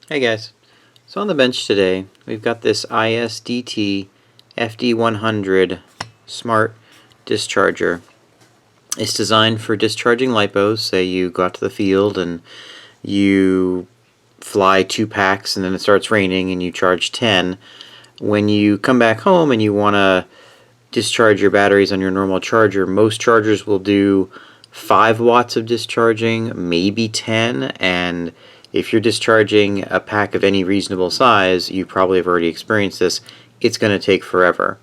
Hey guys, so on the bench today we've got this ISDT FD-100 smart discharger. It's designed for discharging lipos. Say you go out to the field and you fly 2 packs and then it starts raining and you charge 10. When you come back home and you want to discharge your batteries on your normal charger, most chargers will do 5 watts of discharging, maybe 10, and if you're discharging a pack of any reasonable size, you probably have already experienced this, it's going to take forever.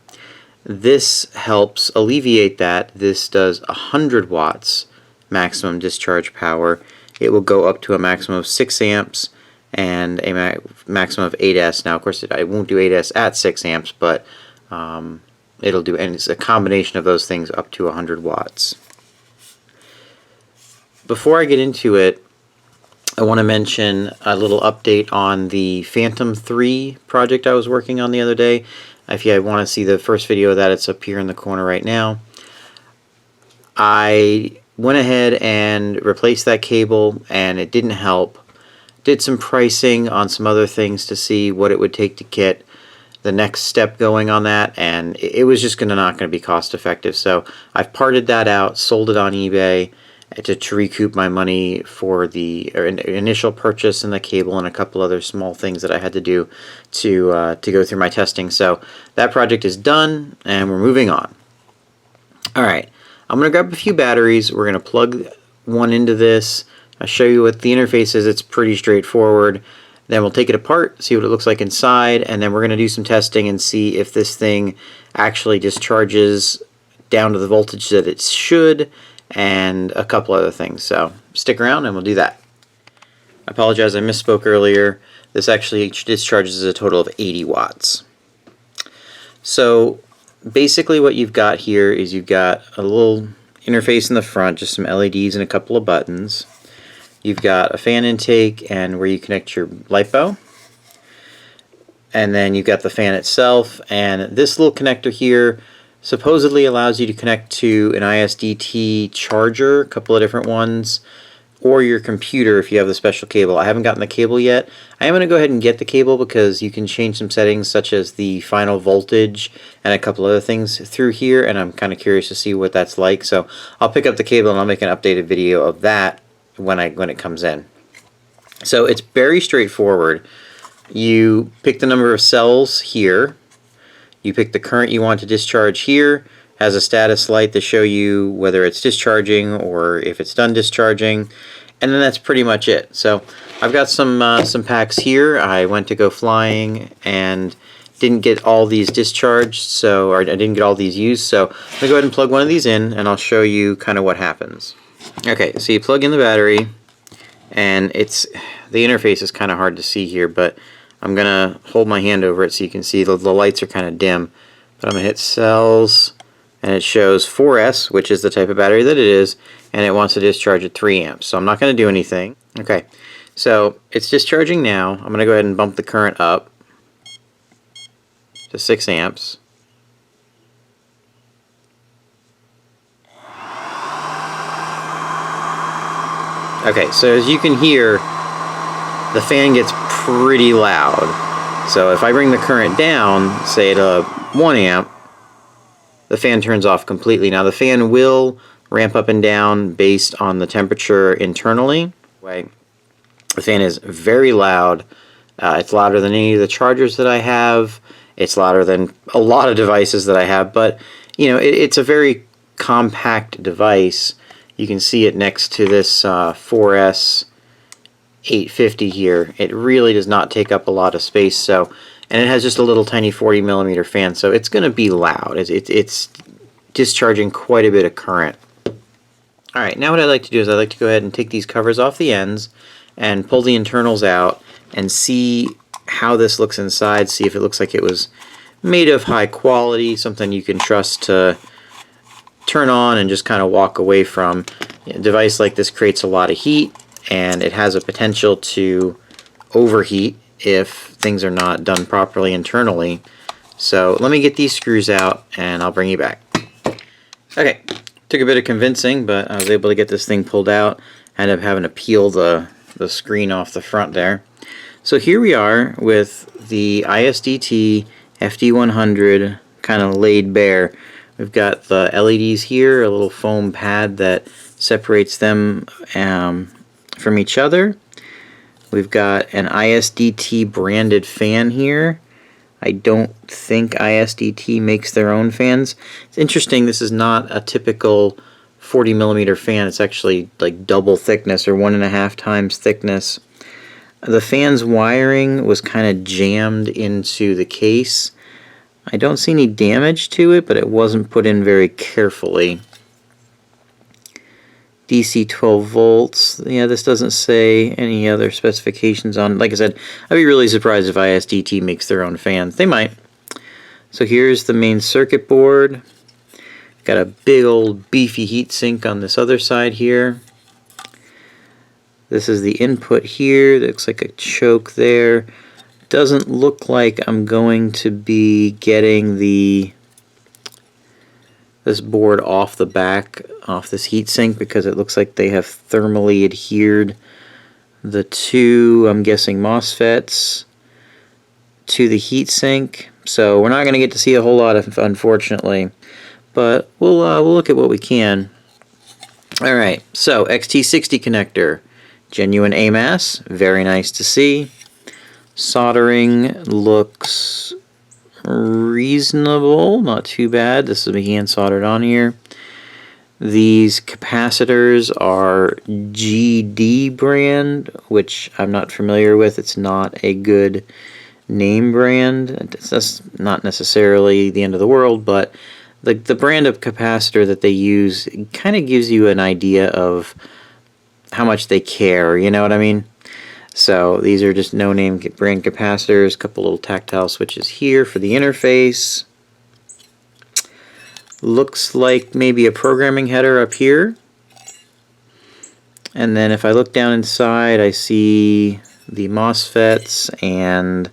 This helps alleviate that. This does 100 watts maximum discharge power. It will go up to a maximum of 6 amps and a maximum of 8S. Now, of course, I won't do 8S at 6 amps, but it'll do, and it's a combination of those things up to 100 watts. Before I get into it, I want to mention a little update on the Phantom 3 project I was working on the other day. If you want to see the first video of that, it's up here in the corner right now. I went ahead and replaced that cable and it didn't help. Did some pricing on some other things to see what it would take to get the next step going on that, and it was just not going to be cost effective. So I've parted that out, sold it on eBay to recoup my money for the initial purchase and the cable and a couple other small things that I had to do to go through my testing. So that project is done and we're moving on. Alright, I'm going to grab a few batteries. We're going to plug one into this. I'll show you what the interface is. It's pretty straightforward. Then we'll take it apart, see what it looks like inside, and then we're going to do some testing and see if this thing actually discharges down to the voltage that it should, and a couple other things. So stick around and we'll do that. I apologize, I misspoke earlier. This actually discharges a total of 80 watts. So basically what you've got here is you've got a little interface in the front, just some LEDs and a couple of buttons. You've got a fan intake and where you connect your LiPo. And then you've got the fan itself, and this little connector here supposedly allows you to connect to an ISDT charger, a couple of different ones, or your computer if you have the special cable. I haven't gotten the cable yet. I am going to go ahead and get the cable because you can change some settings such as the final voltage and a couple other things through here, and I'm kind of curious to see what that's like. So I'll pick up the cable and I'll make an updated video of that when it comes in. So it's very straightforward. You pick the number of cells here. You pick the current you want to discharge here. Has a status light to show you whether it's discharging or if it's done discharging, and then that's pretty much it. So I've got some packs here. I went to go flying and didn't get all these discharged, or I didn't get all these used. So I'm gonna go ahead and plug one of these in, and I'll show you kind of what happens. Okay, so you plug in the battery, and the interface is kind of hard to see here, but I'm going to hold my hand over it so you can see the lights are kind of dim. But I'm going to hit cells, and it shows 4S, which is the type of battery that it is, and it wants to discharge at 3 amps. So I'm not going to do anything. Okay, so it's discharging now. I'm going to go ahead and bump the current up to 6 amps. Okay, so as you can hear, the fan gets pretty loud. So if I bring the current down, say to 1 amp, the fan turns off completely. Now the fan will ramp up and down based on the temperature internally. The fan is very loud. It's louder than any of the chargers that I have. It's louder than a lot of devices that I have, but you know, it's a very compact device. You can see it next to this 4S 850 here. It really does not take up a lot of space, so, and it has just a little tiny 40mm fan, so it's going to be loud. It's discharging quite a bit of current. Alright, now what I like to do is I like to go ahead and take these covers off the ends and pull the internals out and see how this looks inside, see if it looks like it was made of high quality, something you can trust to turn on and just kind of walk away from. A device like this creates a lot of heat, and it has a potential to overheat if things are not done properly internally. So let me get these screws out and I'll bring you back. Okay, took a bit of convincing, but I was able to get this thing pulled out. I ended up having to peel the screen off the front there. So here we are with the ISDT FD-100 kind of laid bare. We've got the LEDs here, a little foam pad that separates them from each other. We've got an ISDT branded fan here. I don't think ISDT makes their own fans. It's interesting, this is not a typical 40mm fan. It's actually like double thickness or 1.5 times thickness. The fan's wiring was kind of jammed into the case. I don't see any damage to it, but it wasn't put in very carefully. DC 12 volts. Yeah, this doesn't say any other specifications on. Like I said, I'd be really surprised if ISDT makes their own fans. They might. So here's the main circuit board. Got a big old beefy heatsink on this other side here. This is the input here. That looks like a choke there. Doesn't look like I'm going to be getting this board off the back, off this heatsink, because it looks like they have thermally adhered the two, I'm guessing, MOSFETs to the heatsink. So we're not going to get to see a whole lot of, unfortunately, but we'll look at what we can. All right, so XT60 connector. Genuine AMAS, very nice to see. Soldering looks reasonable, not too bad. This is hand soldered on here. These capacitors are GD brand, which I'm not familiar with. It's not a good name brand. That's not necessarily the end of the world, but the brand of capacitor that they use kind of gives you an idea of how much they care, you know what I mean? So these are just no-name brand capacitors, a couple little tactile switches here for the interface. Looks like maybe a programming header up here. And then if I look down inside, I see the MOSFETs and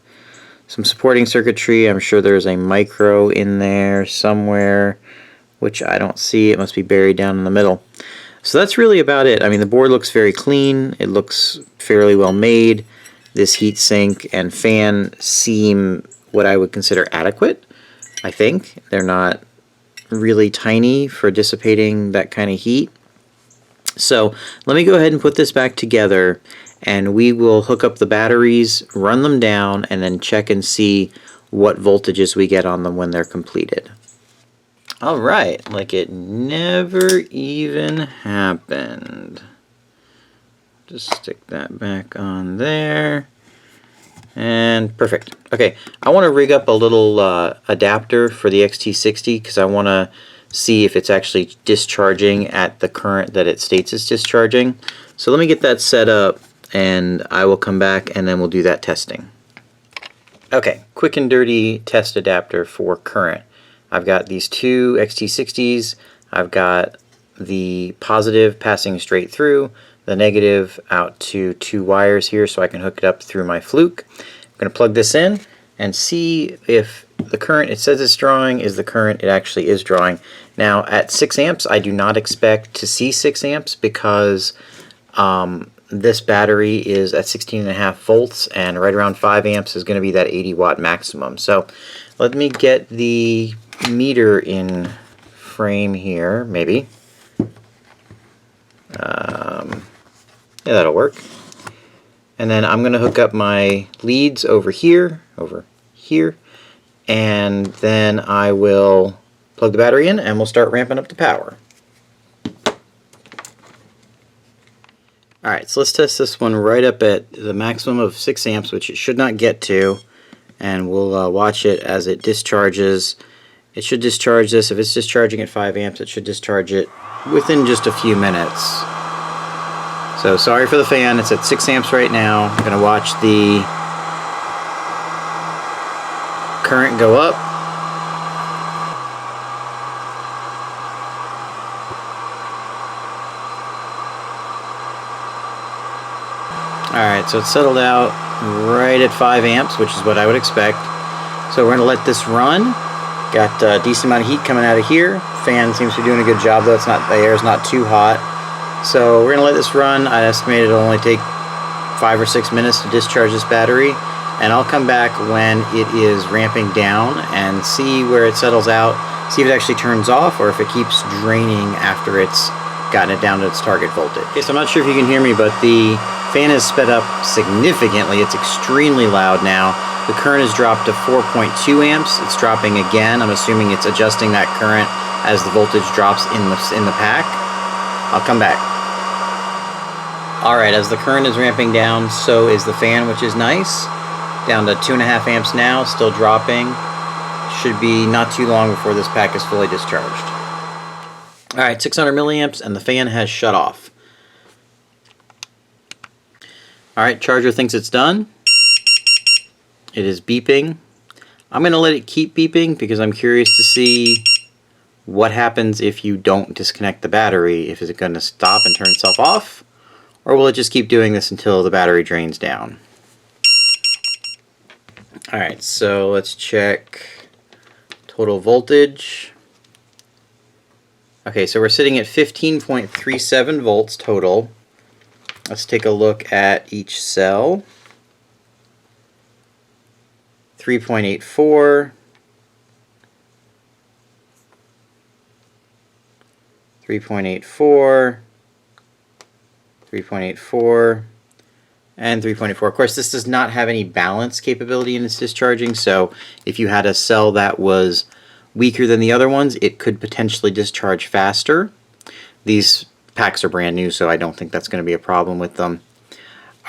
some supporting circuitry. I'm sure there's a micro in there somewhere, which I don't see. It must be buried down in the middle. So that's really about it. I mean, the board looks very clean. It looks fairly well made. This heatsink and fan seem what I would consider adequate, I think. They're not really tiny for dissipating that kind of heat. So let me go ahead and put this back together, and we will hook up the batteries, run them down, and then check and see what voltages we get on them when they're completed. Alright, like it never even happened. Just stick that back on there. And perfect. Okay, I want to rig up a little adapter for the XT60 because I want to see if it's actually discharging at the current that it states it's discharging. So let me get that set up and I will come back and then we'll do that testing. Okay, quick and dirty test adapter for current. I've got these two XT60s. I've got the positive passing straight through, the negative out to 2 wires here so I can hook it up through my fluke. I'm going to plug this in and see if the current it says it's drawing is the current it actually is drawing. Now at 6 amps I do not expect to see 6 amps because this battery is at 16.5 volts and right around 5 amps is going to be that 80 watt maximum. So let me get the meter in frame here, maybe. Yeah, that'll work. And then I'm going to hook up my leads over here, and then I will plug the battery in and we'll start ramping up the power. Alright, so let's test this one right up at the maximum of 6 amps, which it should not get to, and we'll watch it as it discharges. It should discharge this. If it's discharging at 5 amps, it should discharge it within just a few minutes. So sorry for the fan, it's at 6 amps right now. I'm going to watch the current go up. Alright, so it's settled out right at 5 amps, which is what I would expect. So we're going to let this run. Got a decent amount of heat coming out of here. Fan seems to be doing a good job though. It's not, the air is not too hot. So we're going to let this run. I estimate it'll only take 5 or 6 minutes to discharge this battery, and I'll come back when it is ramping down and see where it settles out, see if it actually turns off or if it keeps draining after it's gotten it down to its target voltage. Okay, so I'm not sure if you can hear me, but the fan is sped up significantly. It's extremely loud now. The current has dropped to 4.2 amps. It's dropping again. I'm assuming it's adjusting that current as the voltage drops in the pack. I'll come back. Alright, as the current is ramping down, so is the fan, which is nice. Down to 2.5 amps now, still dropping. Should be not too long before this pack is fully discharged. Alright, 600 milliamps, and the fan has shut off. Alright, charger thinks it's done. It is beeping. I'm going to let it keep beeping because I'm curious to see what happens if you don't disconnect the battery. If it's going to stop and turn itself off, or will it just keep doing this until the battery drains down? Alright, so let's check total voltage. Okay, so we're sitting at 15.37 volts total. Let's take a look at each cell. 3.84, 3.84, 3.84, and 3.84. Of course, this does not have any balance capability in its discharging, so if you had a cell that was weaker than the other ones, it could potentially discharge faster. These packs are brand new, so I don't think that's going to be a problem with them.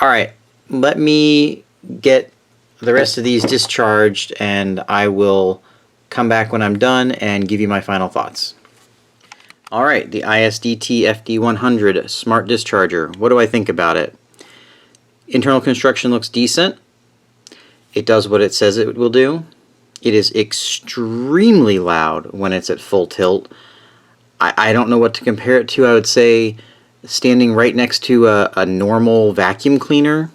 Alright, let me get the rest of these discharged and I will come back when I'm done and give you my final thoughts. Alright, the ISDT FD-100 Smart Discharger. What do I think about it? Internal construction looks decent. It does what it says it will do. It is extremely loud when it's at full tilt. I don't know what to compare it to. I would say standing right next to a normal vacuum cleaner.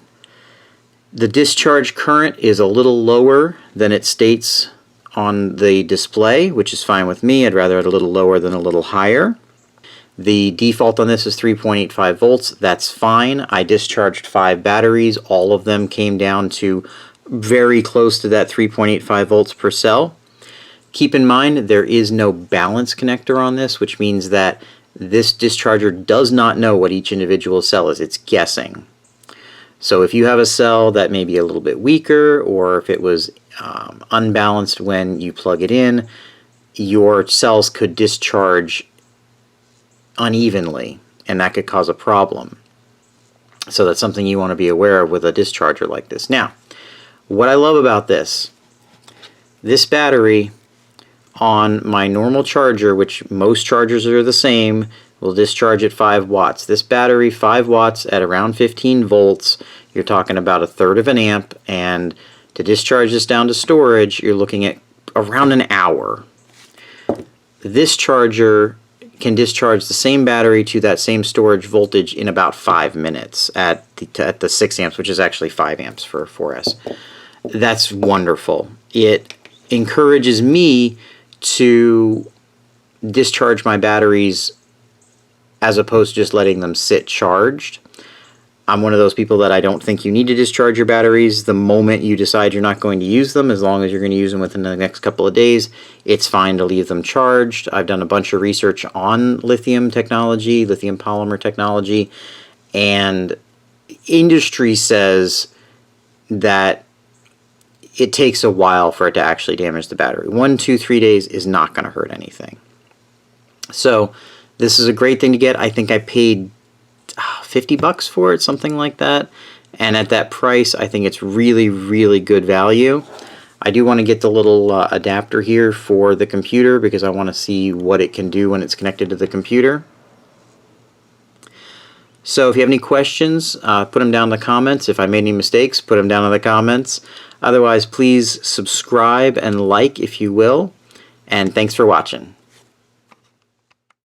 The discharge current is a little lower than it states on the display, which is fine with me. I'd rather it a little lower than a little higher. The default on this is 3.85 volts. That's fine. I discharged 5 batteries. All of them came down to very close to that 3.85 volts per cell. Keep in mind there is no balance connector on this, which means that this discharger does not know what each individual cell is. It's guessing. So if you have a cell that may be a little bit weaker, or if it was unbalanced when you plug it in, your cells could discharge unevenly, and that could cause a problem. So that's something you want to be aware of with a discharger like this. Now, what I love about this battery on my normal charger, which most chargers are the same, will discharge at 5 watts. This battery, 5 watts at around 15 volts, you're talking about 1/3 of an amp, and to discharge this down to storage, you're looking at around an hour. This charger can discharge the same battery to that same storage voltage in about 5 minutes at the 6 amps, which is actually 5 amps for a 4S. That's wonderful. It encourages me to discharge my batteries as opposed to just letting them sit charged. I'm one of those people that I don't think you need to discharge your batteries the moment you decide you're not going to use them. As long as you're going to use them within the next couple of days, it's fine to leave them charged. I've done a bunch of research on lithium technology, lithium polymer technology, and industry says that it takes a while for it to actually damage the battery. 1, 2, 3 days is not going to hurt anything. So this is a great thing to get. I think I paid $50 for it, something like that. And at that price, I think it's really, really good value. I do want to get the little adapter here for the computer because I want to see what it can do when it's connected to the computer. So if you have any questions, put them down in the comments. If I made any mistakes, put them down in the comments. Otherwise, please subscribe and like if you will. And thanks for watching.